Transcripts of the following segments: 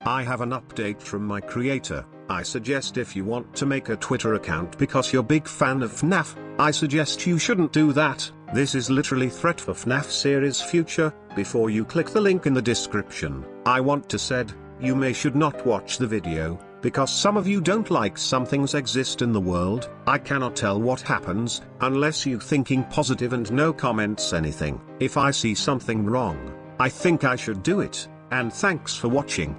I have an update from my creator. I suggest if you want to make a Twitter account because you're big fan of FNAF, I suggest you shouldn't do that. This is literally threat for FNAF series future. Before you click the link in the description, I want to said, you may should not watch the video, because some of you don't like some things exist in the world. I cannot tell what happens, unless you thinking positive and no comments anything. If I see something wrong, I think I should do it, and thanks for watching.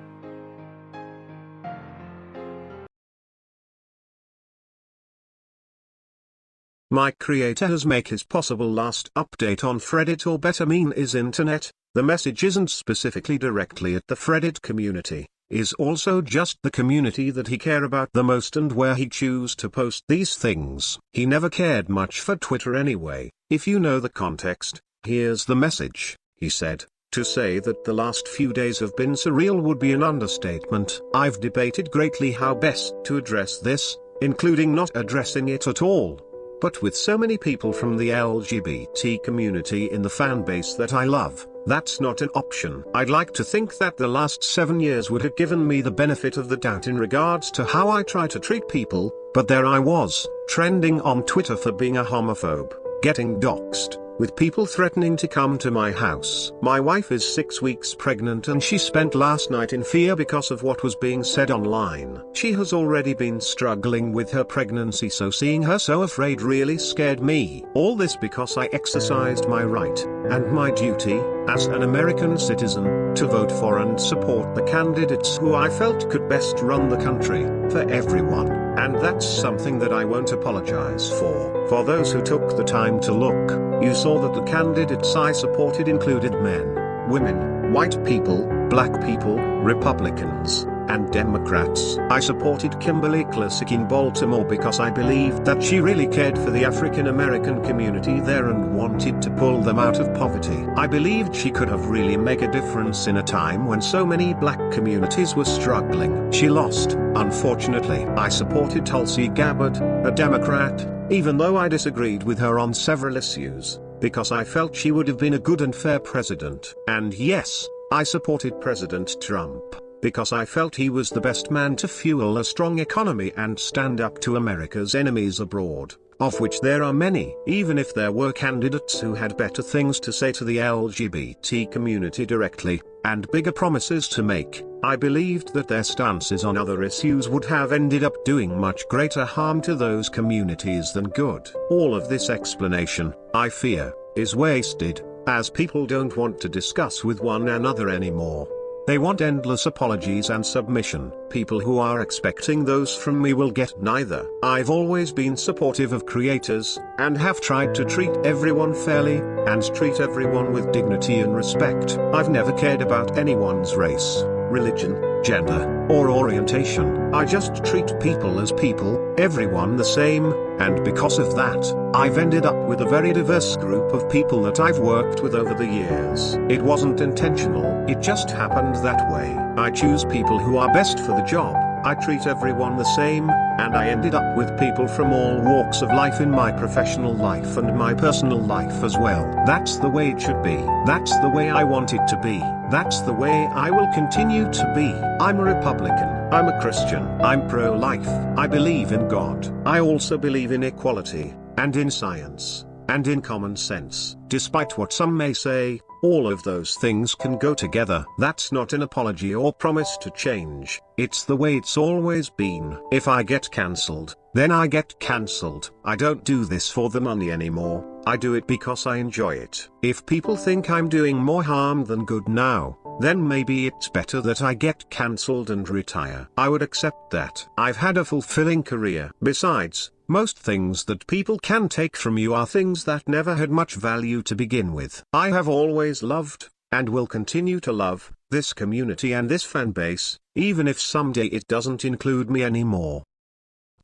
My creator has make his possible last update on Reddit, or better mean is internet. The message isn't specifically directly at the Reddit community, is also just the community that he care about the most and where he choose to post these things. He never cared much for Twitter anyway. If you know the context, here's the message. He said, to say that the last few days have been surreal would be an understatement. I've debated greatly how best to address this, including not addressing it at all. But with so many people from the LGBT community in the fan base that I love, that's not an option. I'd like to think that the last 7 years would have given me the benefit of the doubt in regards to how I try to treat people, but there I was, trending on Twitter for being a homophobe, getting doxxed, with people threatening to come to my house. My wife is 6 weeks pregnant and she spent last night in fear because of what was being said online. She has already been struggling with her pregnancy, so seeing her so afraid really scared me. All this because I exercised my right, and my duty, as an American citizen, to vote for and support the candidates who I felt could best run the country, for everyone, and that's something that I won't apologize for. For those who took the time to look, you saw that the candidates I supported included men, women, white people, black people, Republicans, and Democrats. I supported Kimberly Klacik in Baltimore because I believed that she really cared for the African American community there and wanted to pull them out of poverty. I believed she could have really make a difference in a time when so many black communities were struggling. She lost, unfortunately. I supported Tulsi Gabbard, a Democrat, even though I disagreed with her on several issues, because I felt she would have been a good and fair president. And yes, I supported President Trump, because I felt he was the best man to fuel a strong economy and stand up to America's enemies abroad, of which there are many. Even if there were candidates who had better things to say to the LGBT community directly, and bigger promises to make, I believed that their stances on other issues would have ended up doing much greater harm to those communities than good. All of this explanation, I fear, is wasted, as people don't want to discuss with one another anymore. They want endless apologies and submission. People who are expecting those from me will get neither. I've always been supportive of creators, and have tried to treat everyone fairly, and treat everyone with dignity and respect. I've never cared about anyone's race, religion, gender, or orientation. I just treat people as people, everyone the same, and because of that, I've ended up with a very diverse group of people that I've worked with over the years. It wasn't intentional, it just happened that way. I choose people who are best for the job. I treat everyone the same, and I ended up with people from all walks of life in my professional life and my personal life as well. That's the way it should be. That's the way I want it to be. That's the way I will continue to be. I'm a Republican. I'm a Christian. I'm pro-life. I believe in God. I also believe in equality, and in science, and in common sense. Despite what some may say, all of those things can go together. That's not an apology or promise to change. It's the way it's always been. If I get cancelled, then I get cancelled. I don't do this for the money anymore. I do it because I enjoy it. If people think I'm doing more harm than good now, then maybe it's better that I get cancelled and retire. I would accept that. I've had a fulfilling career. Besides, most things that people can take from you are things that never had much value to begin with. I have always loved, and will continue to love, this community and this fan base, even if someday it doesn't include me anymore.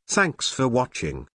Thanks for watching.